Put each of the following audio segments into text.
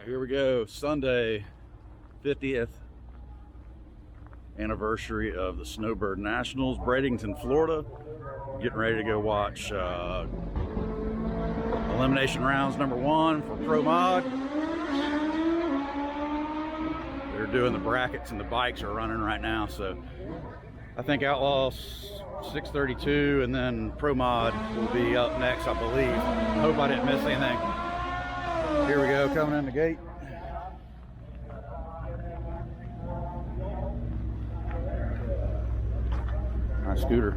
Here we go, Sunday, 50th anniversary of the Snowbird Nationals, Bradenton, Florida. Getting ready to go watch elimination rounds #1 for Pro Mod. They're doing the brackets and the bikes are running right now, so I think Outlaw 632 and then Pro Mod will be up next, I believe. I hope I didn't miss anything. Here we go, coming in the gate. My scooter.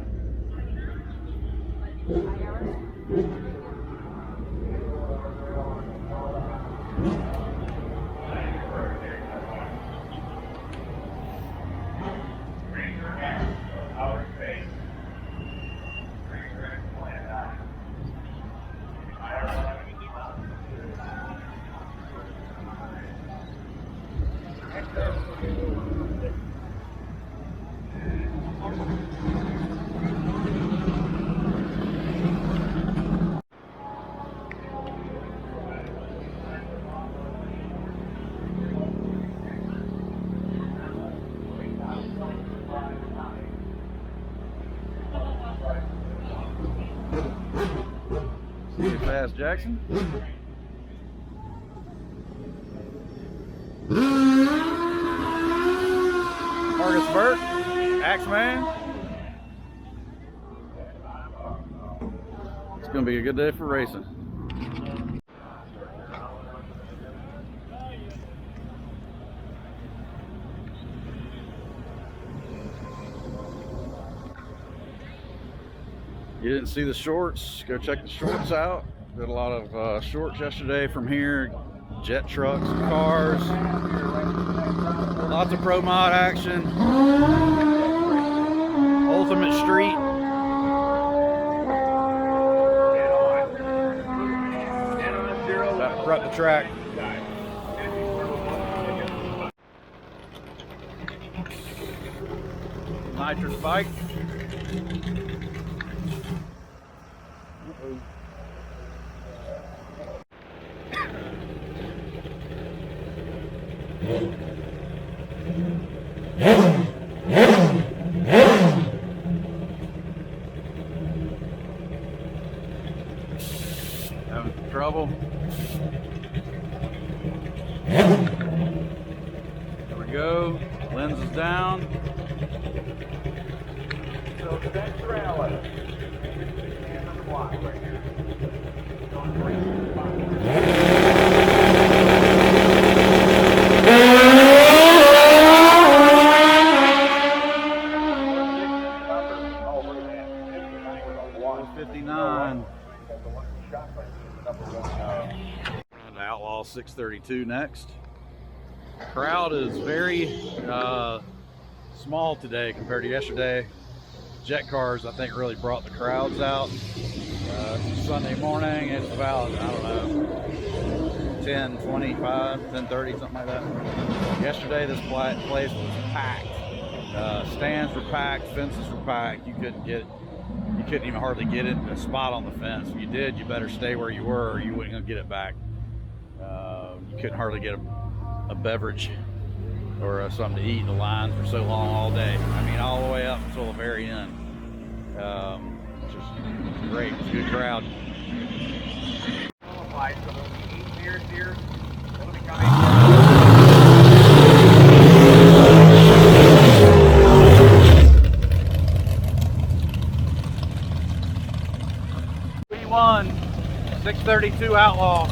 See you fast, Jackson. Marcus Burt, Axeman. It's gonna be a good day for racing. You didn't see the shorts, go check the shorts out. Did a lot of shorts yesterday from here. Jet trucks, cars, lots of Pro Mod action. Ultimate Street. About to prep the track. Nitrous bike. Having some trouble. There we go. Lens is down. So the next rally is on the block right here. Outlaw 632 next. Crowd is very small today compared to yesterday. Jet cars, I think, really brought the crowds out. Sunday morning, it's about, I don't know, 10:25, 10:30, something like that. Yesterday, this place was packed. Stands were packed, fences were packed. You couldn't even hardly get it a spot on the fence. If you did, you better stay where you were or you wouldn't gonna get it back. You couldn't hardly get a beverage or something to eat in the lines for so long all day. I mean, all the way up until the very end. Just great. It's a good crowd. We won 632 Outlaw.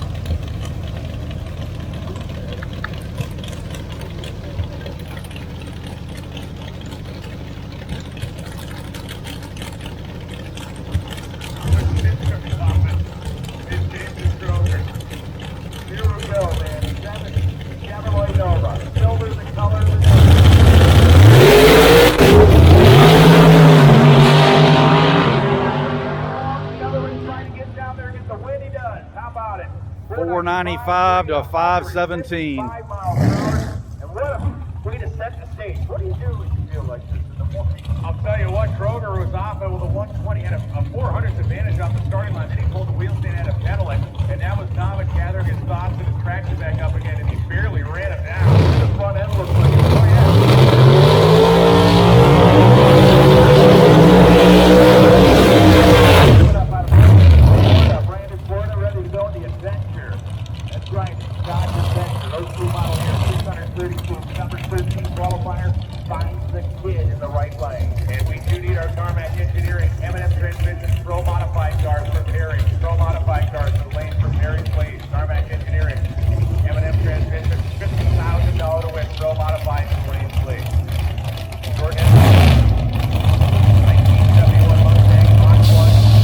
$4.95 to a $5.17. 5 miles per hour. And what a way to set the stage. What do you do when you feel like this in the morning? I'll tell you what, Kroger was off with a 120, had a 400 advantage off the starting line. Then he pulled the wheel stand, had a pedal it, and that was Dominic gathering his thoughts and his traction back up again. And Dodge Adventure. Those two model year 632. Number 13 qualifier finds the kid in the right lane. And we do need our tarmac engineering M&M Transmission Pro Modified cars preparing. Pro Modified cars for the lane preparing, please. Tarmac engineering M&M Transmission, $50,000 to win. Pro Modified in the lane, please. Short end. 1971 Mustang Mach 1.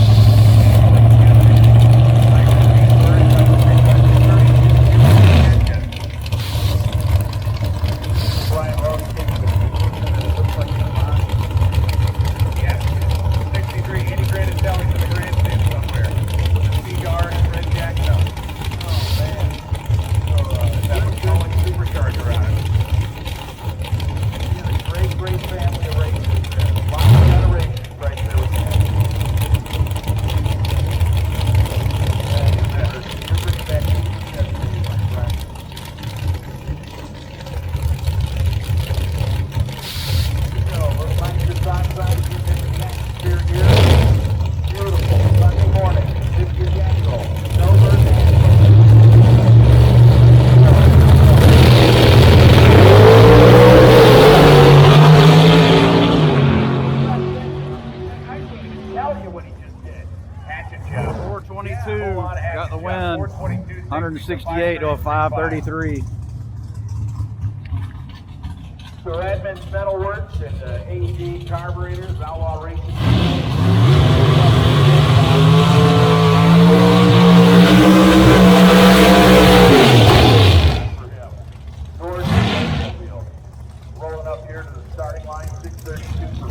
Got the win. 168 to a 533. So Redmond's Metalworks and AD Carburetors, Outlaw Racing. Rolling up here to the starting line, 632 for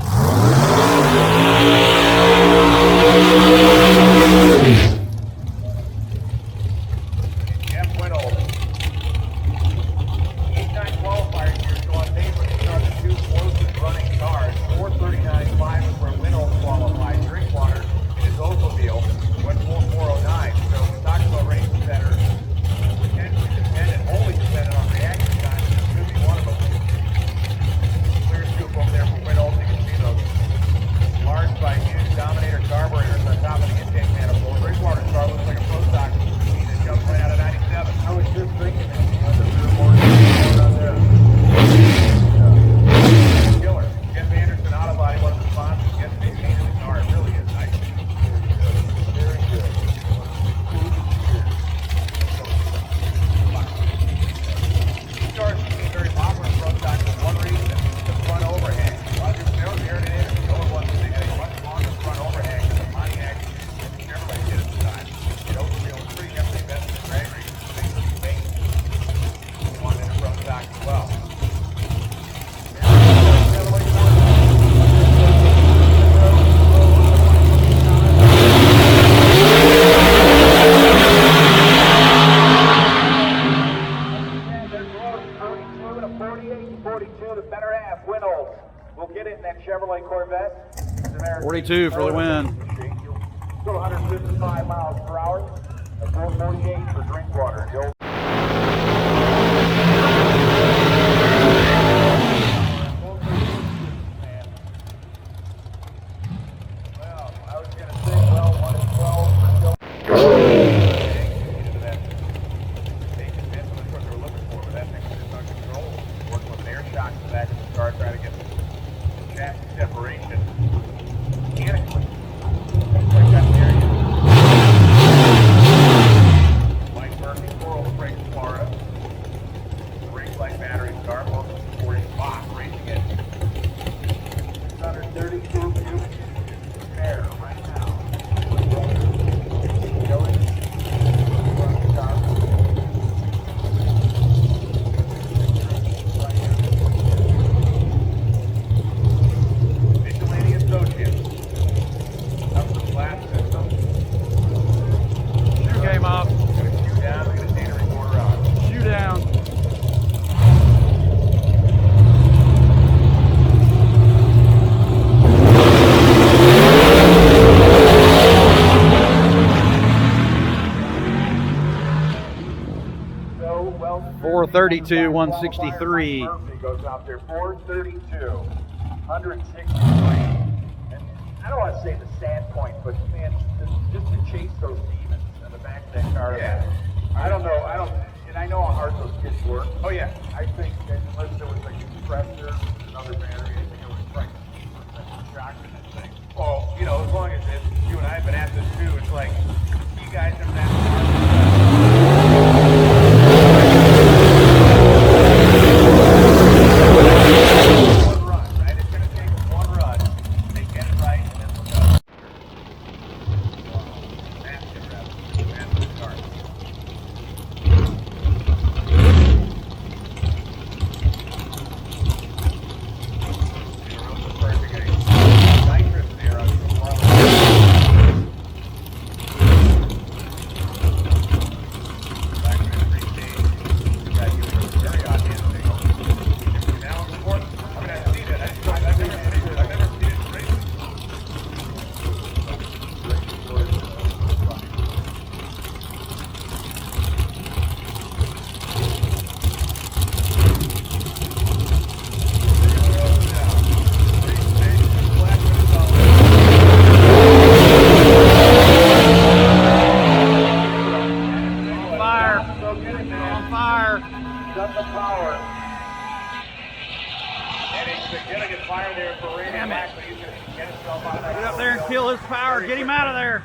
Chevrolet Corvette. 42 for the win. 155 miles per hour. 448 for Drinkwater. Well, I was going to say, 1 and 12 for they convinced them what they were looking for, but that thing was under control. Working with an air shock in the back of the car, trying to get chassis separation mechanically. Mike Murphy, Coral Springs, Florida. Race light battery car, welcome to 40 Fox racing it. 632 units there right now. Came up. Shoe down, we're going to data recorder on. Shoe down. So, well, 432, 163. Murphy goes out there, 432, 163. And I don't want to say the standpoint, but man, just to chase those demons in the back of that car. Yeah. I don't know, and I know hard those kids work. Oh yeah. I think that unless there was like a compressor, another battery, I think it would break. Shock in this thing. Well, you know, as long as you and I have been at this too, it's like you guys have been. One run, right? It's gonna take one run. They get it right, and then we'll go. Massive start. Got the power. And he's gonna get fire there for Randy Black, but he's gonna get himself out of that. Get up there and kill his power. Get him out of there.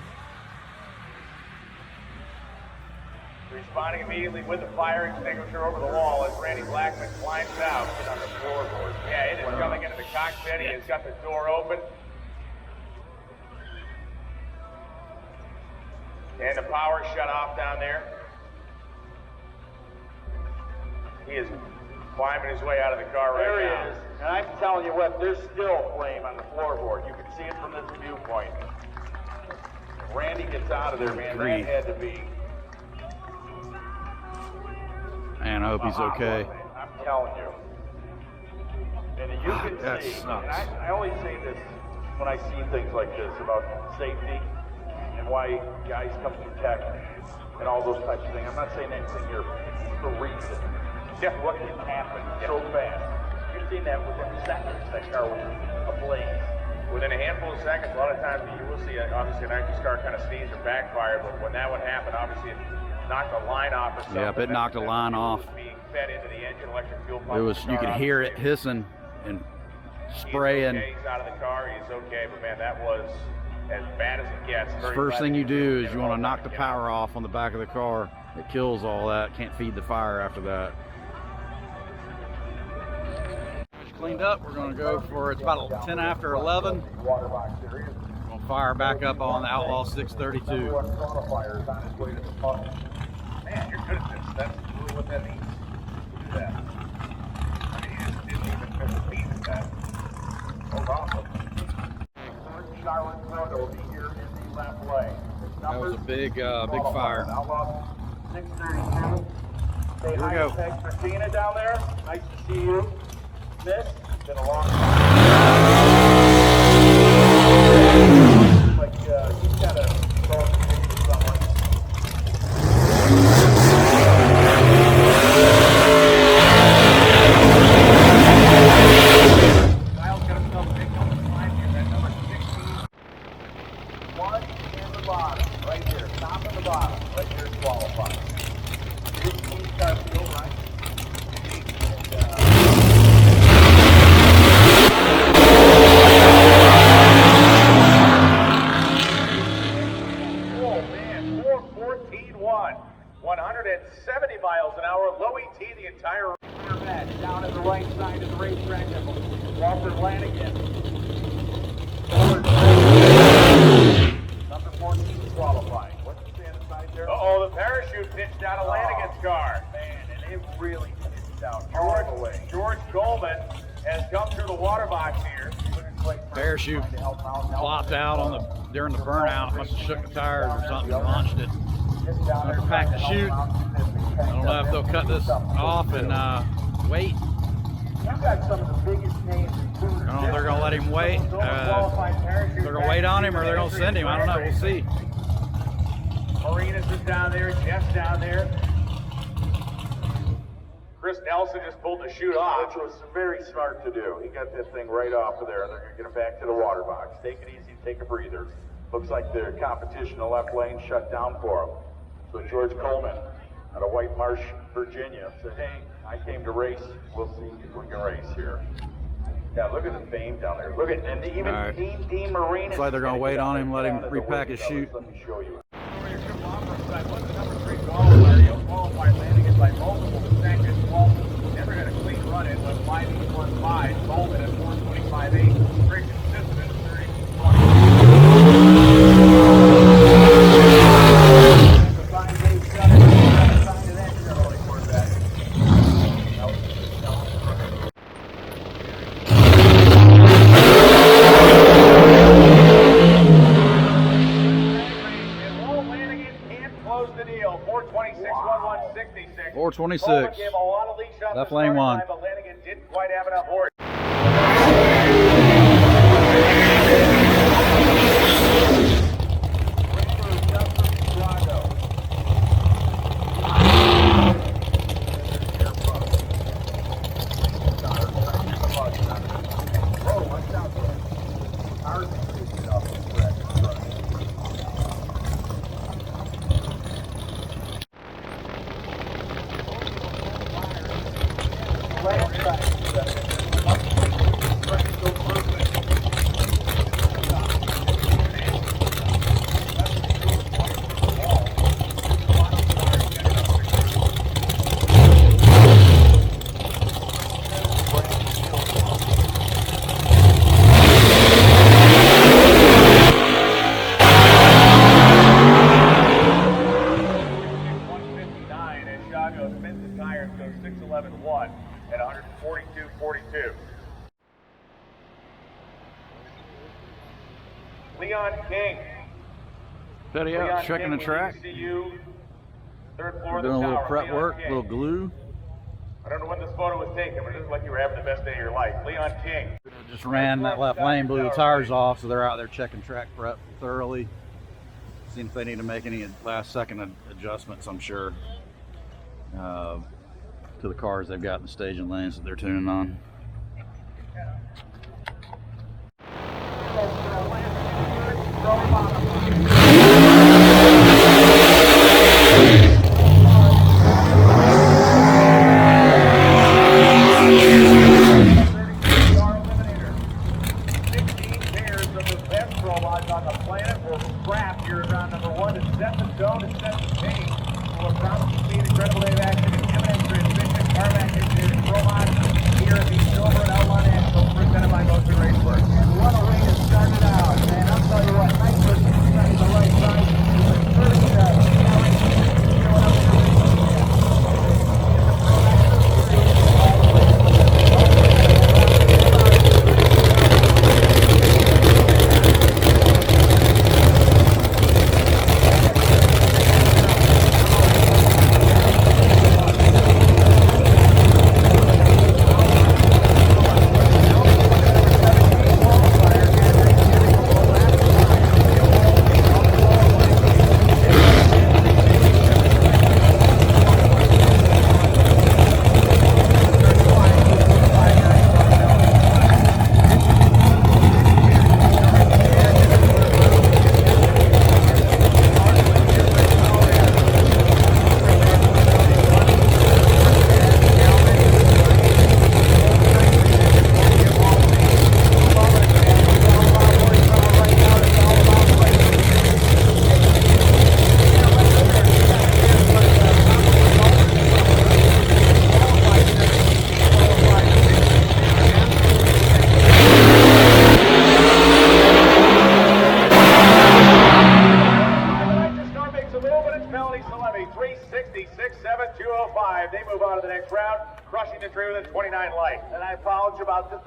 Responding immediately with the fire extinguisher over the wall as Randy Blackman climbs out on the floorboard. Yeah, it is coming into the cockpit. He has got the door open. And the power shut off down there. He is climbing his way out of the car right now. There he is. And I'm telling you what, there's still flame on the floorboard. You can see it from this viewpoint. If Randy gets out of there, man, that had to be. Man, I hope he's okay. I'm telling you. And you can that see, sucks. and I only say this when I see things like this about safety and why guys come to tech and all those types of things. I'm not saying anything here for a reason. Just what can happen so fast. You've seen that within seconds, that car was ablaze. Within a handful of seconds, a lot of times you will see, obviously, an IQ car kind of sneeze or backfire, but when that would happen, obviously, it knocked a line off or something. Yep, it knocked a line off. Being fed into the engine, electric fuel pump. It was, you could hear it hissing and spraying. He's out of the car, he's okay, but man, that was as bad as it gets. First thing you do is you want to knock the power off on the back of the car. It kills all that. Can't feed the fire after that. Cleaned up. We're going to go for, it's about 10 after 11. We'll fire back up on the Outlaw 632. Man, you're good at this. That's really what that means. Do that. I mean, he just didn't even miss a beat at that. Oh, awesome. Charlotte Road will be here in the left lane. That was a big fire. Outlaw 632. Say Here we hi go. to Christina down there. Nice to see you. Miss, it's been a long time. Like, you've got to go and speak to someone. Kyle's got himself a big number 5 here, that number 16. One in the bottom, right here. Top and the bottom, right here is qualified. 16 star field, right? Oh man, 4:14.1, 170 miles an hour, low ET the entire match. Down at the right side of the racetrack, Walter Lanigan. Number 14 qualifying. What's the stand side there? Uh-oh, the parachute pitched out of Lanigan's car. Man, and it really pitched out all the way. George Coleman has come through the water box here. Parachute flopped out on during the burnout. Must have shook the tires or something and launched it. Upper pack to shoot. I don't know if they'll cut this off and wait. You've got some of the biggest names. I don't know if they're going to let him wait. They're going to wait on him or they're going to send him. I don't know. We'll see. Marinas is down there. Jeff's down there. Chris Nelson just pulled the chute off. Which was very smart to do. He got that thing right off of there, and they're going to get him back to the water box. Take it easy, take a breather. Looks like the competition in the left lane shut down for him. So George Coleman out of White Marsh, Virginia, I came to race. We'll see if we can race here. Yeah, look at the fame down there. Look at, and even right. Dean Marine. Looks like they're going to wait on him, let him repack his chute. Let me show you. What's the number 3 qualifier? He'll qualify landing it by multiple seconds. Walton never had a clean run in, but 5.15. Golden at 4.25.8. Very consistent at 30.20. The deal. 426.1166. 426. That flame won. But Lanigan didn't quite have enough horse. Tires go 6.11.1 at 142.42. Leon King. Petty out, checking the track. Third floor Doing a little tower. prep Leon work, a King. little glue. I don't know when this photo was taken, but it looks like you were having the best day of your life. Leon King. Just ran that left lane, blew the tires off, so they're out there checking track prep thoroughly. Seeing if they need to make any last second adjustments, I'm sure, to the cars they've got in the staging lanes that they're tuning on. On the planet will scrap here around number 1 to set the tone and set the pace. Will have promised to be an incredible day of action in eminent transmission, Carmack engineering, Promont, here at the Silver and Outlaw Nationals, presented by Motion Racework. And what a way to start it out, man. I'll tell you what, nice for setting the right side. They move on to the next round, crushing the tree within 29 light. And I apologize about the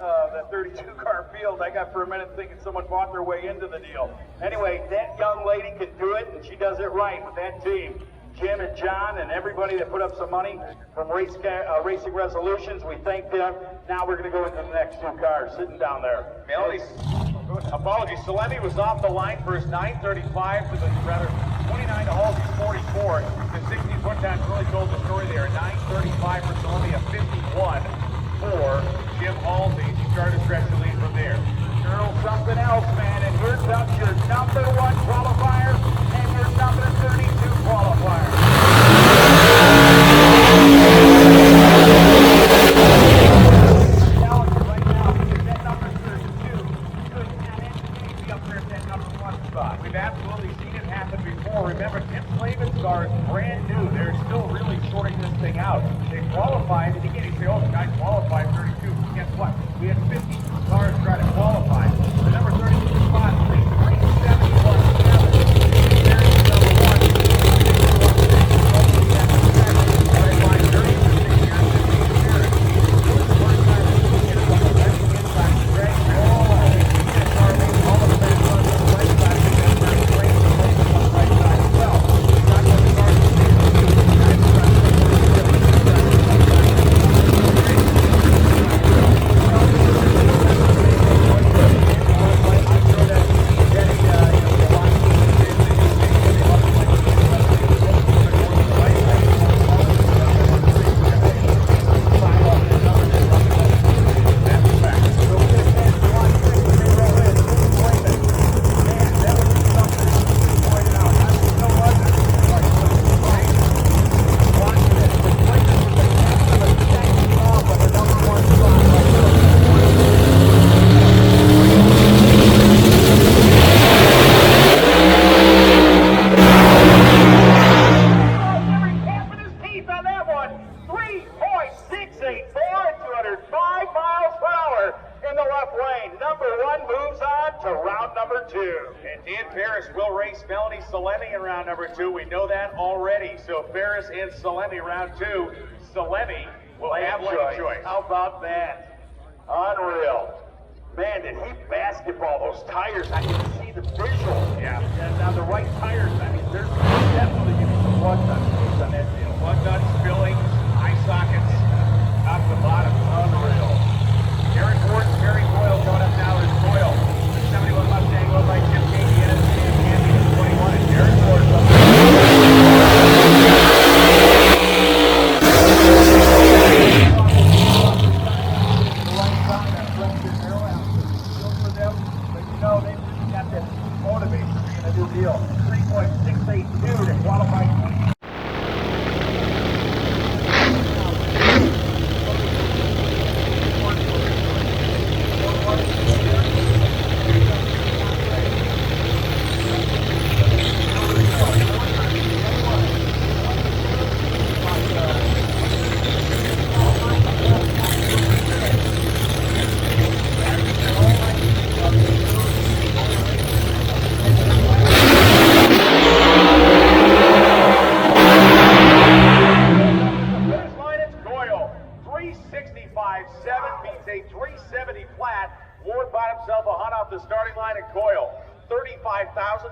32-car field. I got for a minute thinking someone bought their way into the deal. Anyway, that young lady can do it, and she does it right with that team. Jim and John and everybody that put up some money from Racing Resolutions, we thank them. Now we're going to go into the next 2 cars sitting down there. Apologies, Salemi was off the line for his 9:35 to the, rather, 29 to Halsey's 44. The 16-foot time really told the story there. 9:35 for Salemi, a 51 for Jim Halsey. He started to stretch the lead from there. Girl, something else, man, and here's up your number 1 qualifier and your number 32 qualifier. round number 2. We know that already. So Ferris and Salemi round 2. Salemi will have lane choice. How about that? Unreal. Man, did he basketball those tires? I can see the visual. Yeah. And on the right tires, I mean, there's definitely going to be some lug nuts on that deal. Lug nuts, fillings, eye sockets, top to bottom. Unreal. Eric Ward, Terry Coyle coming up now is Coyle. The 71 Mustang led by Jim Cady and Andy is 21. And Eric Ward up. Deal. 3.682 to qualify.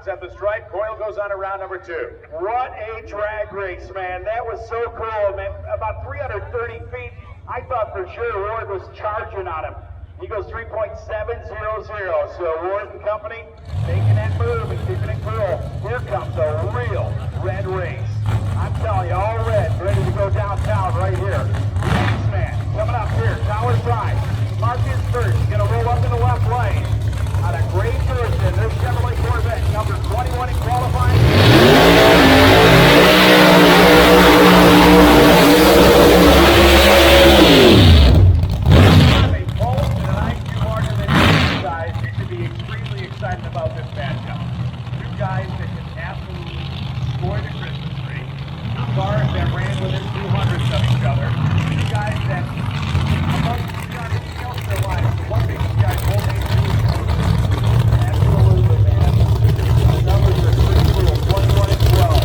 At the stripe, Coyle goes on to round number 2. What a drag race, man. That was so cool, man. About 330 feet. I thought for sure Ward was charging on him. He goes 3.700. So Ward and company making that move and keeping it cool. Here comes a real red race. I'm telling you, all red, ready to go downtown right here. Next man coming up here, Tower Drive. Marcus first. He's going to roll up in the left lane. On a great person, this Chevrolet Corvette, number 21 in qualifying. A pulse and an IQ larger than these guys. You should be extremely excited about this matchup. Two guys that can absolutely destroy the Christmas tree. Two cars that ran within 200s of each other. Two guys that, among anything else in their lives, one thing these guys both need to do is Absolutely, man. The numbers are pretty cool. 21 and 12.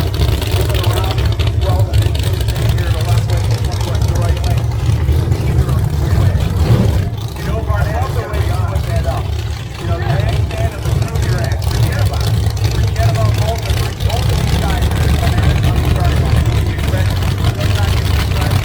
Moving around 12 and 15 here to left lane, 21 to right lane. You know, Barnett's the way you put that up. You know, the grandstand of the junior act. Forget about it. Forget about both of them. Both of these guys are coming in on the start line. You read it. Sometimes you can try to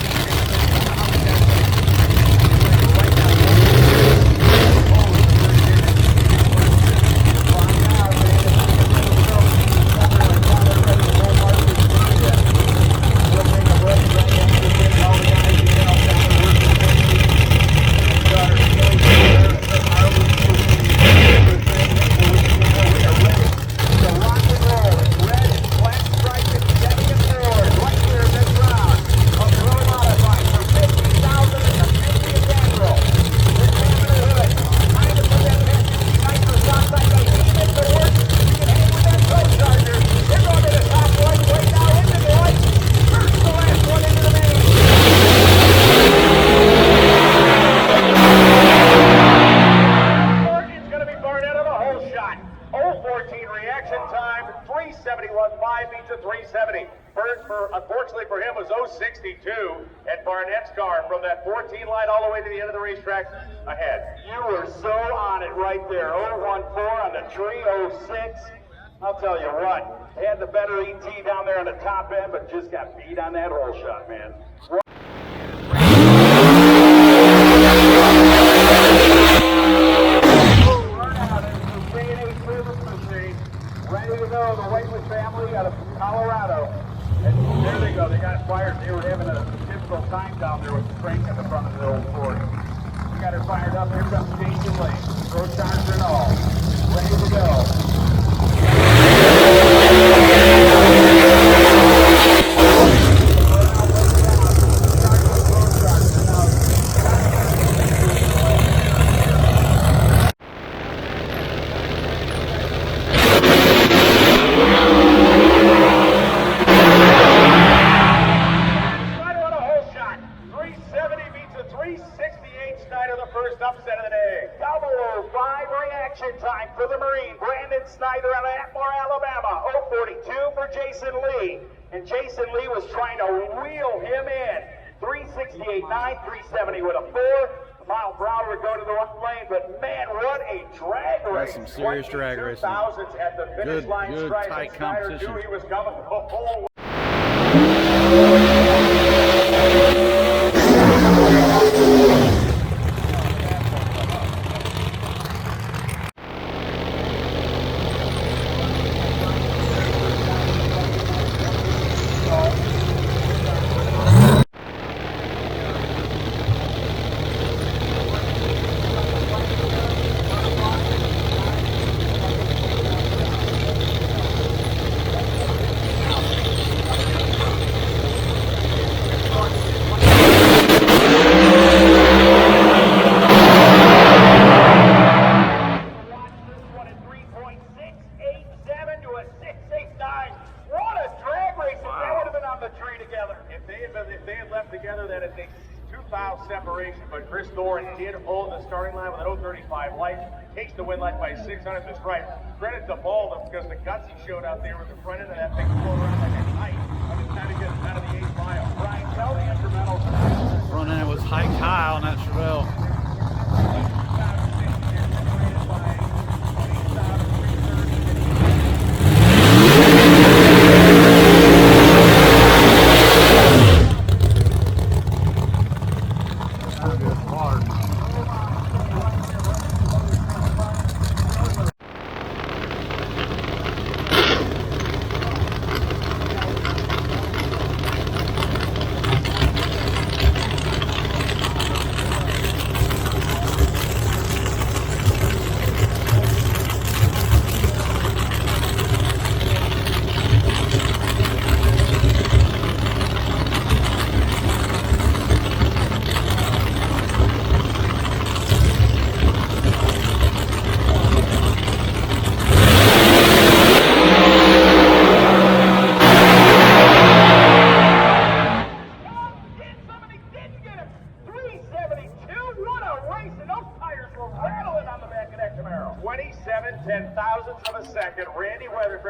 unfortunately for him, was 062 at Barnett's car from that 14 line all the way to the end of the racetrack ahead. You were so on it right there. 014 on the tree, 06. I'll tell you what, they had the better ET down there on the top end, but just got beat on that hole shot, man. Ready to go, the Whitewood family out of Colorado. And there they go, they got it fired. They were having a difficult time down there with the crank in the front of the old Ford. We got her fired up. Here comes Jason Lane. Pro charger and all. Ready to go. Time for the Marine, Brandon Snyder out of Atmore, Alabama. 42 for Jason Lee. And Jason Lee was trying to wheel him in. 368.9, 370 with a 4. Mile per hour would go to the right lane, but man, what a drag race. That's some serious drag racing. At the finish line Good stripe, tight and Snyder competition. knew he was coming the whole way. Separation, but Chris Thorne did hold the starting line with an 035 light, takes the win light by 600 to strike. Credit to Ball because the guts he showed out there with the front end of that thing floating around like a kite. I was trying to get out of the 8th mile. Brian, tell the instrumentals. Front end was hiked high on that Chevelle.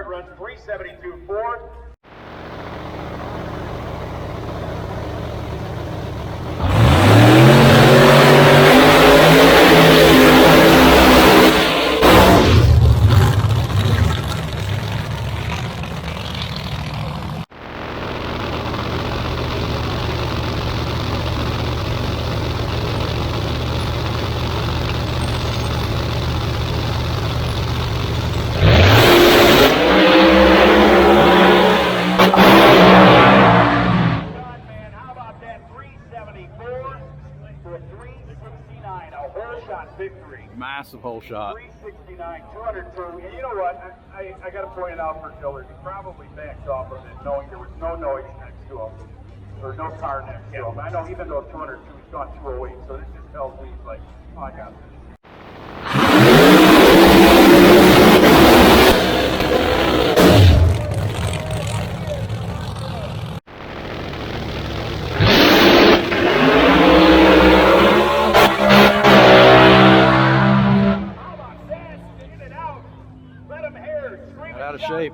Runs 372.4. Massive hole shot. 369, 202. And you know what? I got to point it out for Dillard. He probably backed off of it knowing there was no noise next to him. Or no car next to him. I know even though 202, he's gone 208. So this just tells me he's like, oh, I got this. Out of shape.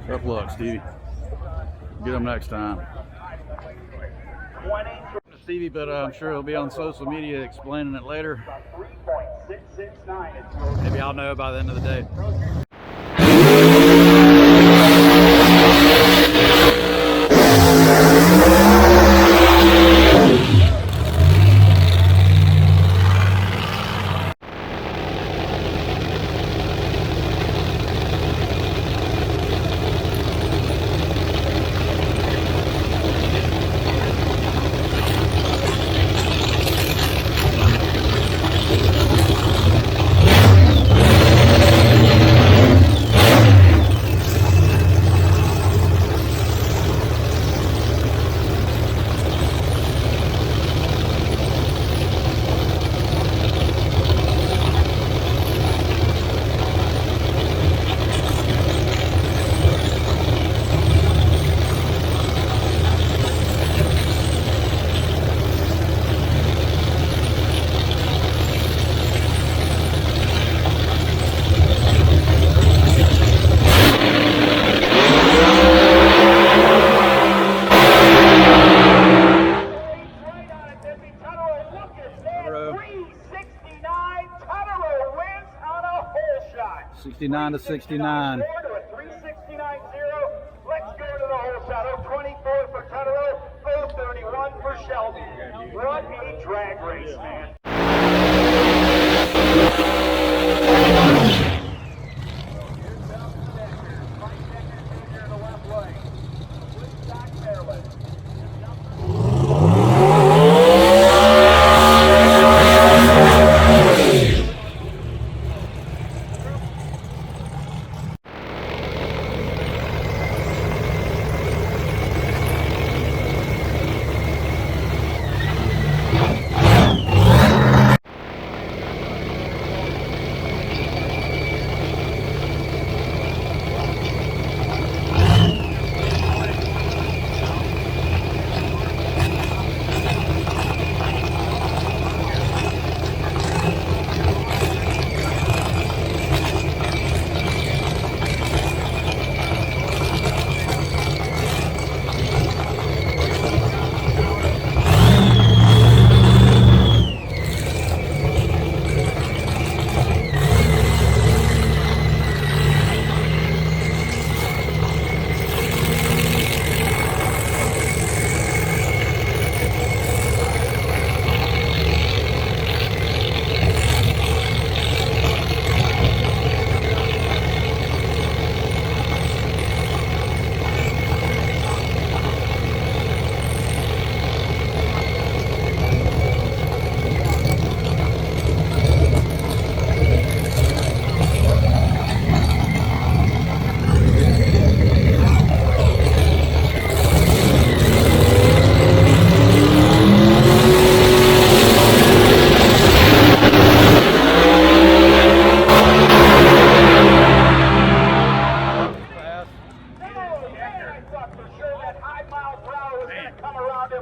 Tough luck, Stevie. Get them next time. 20. Stevie, but I'm sure he'll be on social media explaining it later. 3.669. Maybe I'll know by the end of the day. To 69. 369.0. Let's go to the hole shot. 024 for Tutterow, 031 for Shelby. What a drag race, man.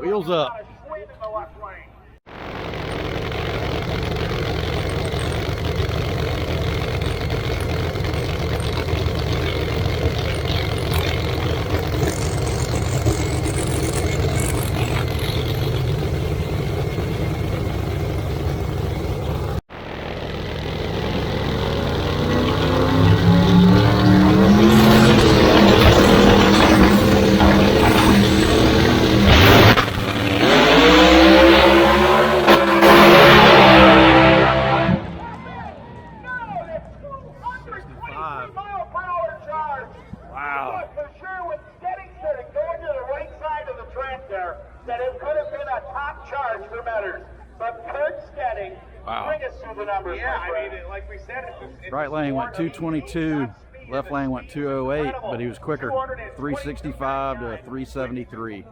Wheels up. Wow. For sure, when Steady started going to the right side of the track there, that it could have been a top charge for Metters. But Kurt Steady, bring us through the numbers. Yeah, I mean, like we said, it's Right lane went 222, left lane went 208, but he was quicker, 365 to 373.